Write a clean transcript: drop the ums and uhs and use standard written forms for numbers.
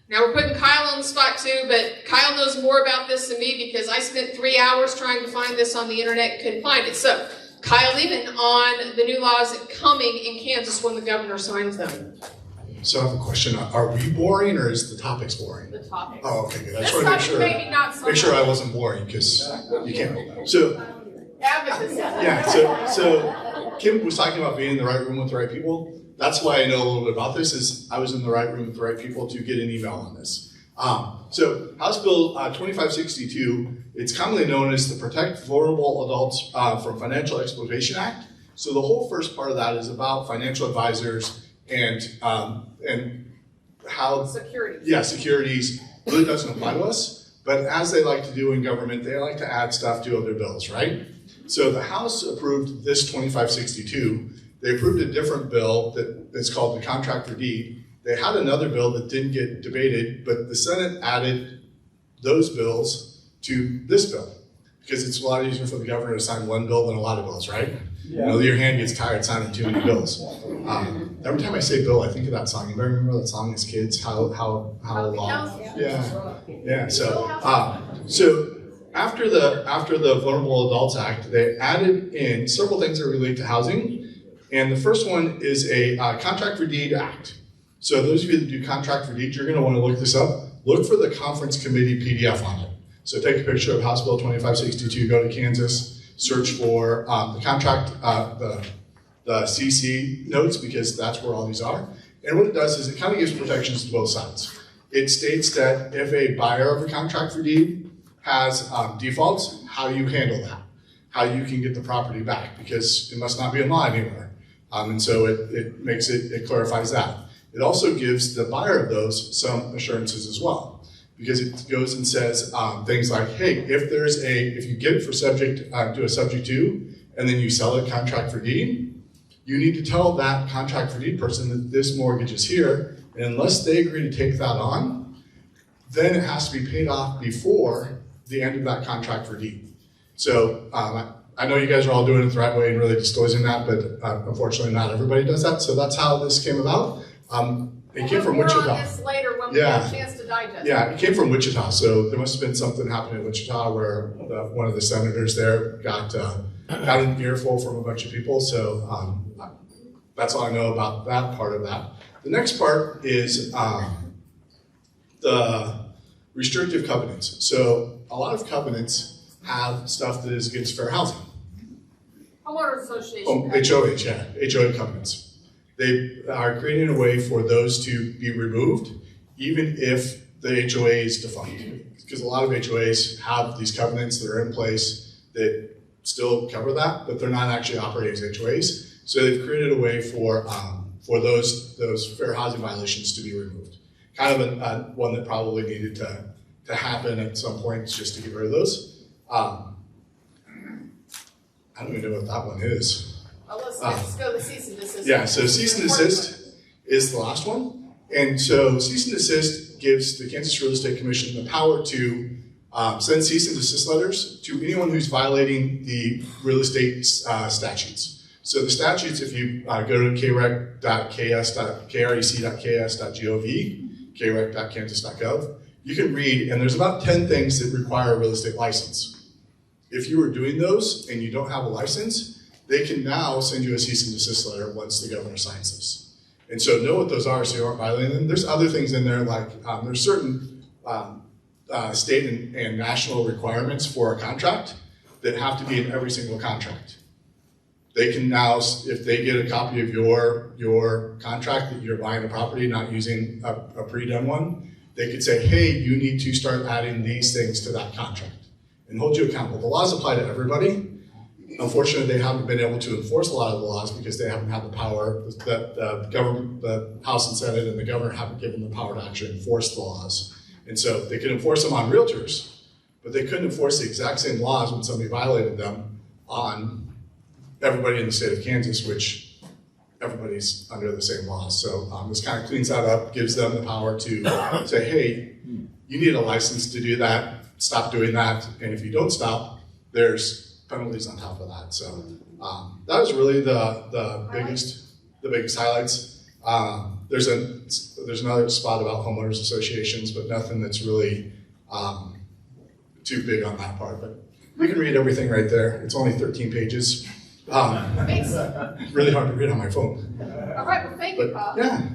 Now we're putting Kyle on the spot too, but Kyle knows more about this than me because I spent 3 hours trying to find this on the internet and couldn't find it. So, Kyle, even on the new laws coming in Kansas when the governor signs them. So I have a question. Are we boring or is the topics boring? The topics. Oh, okay, good. I This just want to topic maybe not so make sure I much. wasn't boring because you can't. So, Advocacy. yeah, so Kim was talking about being in the right room with the right people. That's why I know a little bit about this, is I was in the right room with the right people to get an email on this. So House Bill 2562, it's commonly known as the Protect Vulnerable Adults from Financial Exploitation Act. So the whole first part of that is about financial advisors and how securities really doesn't apply to us. But as they like to do in government, they like to add stuff to other bills, right? So the House approved this 2562. They approved a different bill that's called the Contract for Deed. They had another bill that didn't get debated, but the Senate added those bills to this bill because it's a lot easier for the governor to sign one bill than a lot of bills, right? Yeah. You know, your hand gets tired signing too many bills. Every time I say bill, I think of that song. You remember that song as kids? How long? Yeah. So after the Vulnerable Adults Act, they added in several things that relate to housing, and the first one is a Contract for Deed Act. So those of you that do Contract for Deed, you're going to want to look this up. Look for the conference committee PDF on it. So take a picture of House Bill 2562, go to Kansas, search for the contract, the CC notes, because that's where all these are. And what it does is it kind of gives protections to both sides. It states that if a buyer of a contract for deed has defaults, how you handle that, how you can get the property back, because it must not be in law anymore. And so it clarifies that. It also gives the buyer of those some assurances as well, because it goes and says things like, hey, if you get it for do a subject to, and then you sell a contract for deed, you need to tell that contract for deed person that this mortgage is here, and unless they agree to take that on, then it has to be paid off before the end of that contract for deed. So I know you guys are all doing it the right way and really disclosing that, but unfortunately not everybody does that. So that's how this came about. It came from Wichita. More on this later when we have a chance to digest. Yeah, it came from Wichita. So there must have been something happening in Wichita where one of the senators there got an earful from a bunch of people. So that's all I know about that part of that. The next part is the restrictive covenants. So a lot of covenants have stuff that is against fair housing. Homeowner association. HOH, yeah, HOA covenants. They are creating a way for those to be removed, even if the HOA is defunct. Because a lot of HOAs have these covenants that are in place that still cover that, but they're not actually operating as HOAs. So they've created a way for those fair housing violations to be removed. Kind of one that probably needed to happen at some point just to get rid of those. I don't even know what that one is. Well, let's go to cease and desist. Yeah, so cease and desist is the last one. And so cease and desist gives the Kansas Real Estate Commission the power to send cease and desist letters to anyone who's violating the real estate statutes. So the statutes, if you go to krec.ks.gov, krec.kansas.gov, you can read, and there's about 10 things that require a real estate license. If you are doing those and you don't have a license, they can now send you a cease and desist letter once the governor signs this. And so know what those are so you aren't violating them. There's other things in there like there's certain state and national requirements for a contract that have to be in every single contract. They can now, if they get a copy of your contract that you're buying a property, not using a pre-done one, they could say, hey, you need to start adding these things to that contract and hold you accountable. The laws apply to everybody. Unfortunately, they haven't been able to enforce a lot of the laws because they haven't had the power, the government, the House and Senate and the governor haven't given the power to actually enforce the laws. And so they could enforce them on realtors, but they couldn't enforce the exact same laws when somebody violated them on everybody in the state of Kansas, which everybody's under the same laws. So this kind of cleans that up, gives them the power to say, hey, you need a license to do that, stop doing that, and if you don't stop, there's penalties on top of that. So that was really the biggest highlights. There's another spot about homeowners associations, but nothing that's really too big on that part. But you can read everything right there. It's only 13 pages. Thanks. Really hard to read on my phone. All right, well, thank you, But Kyle. yeah.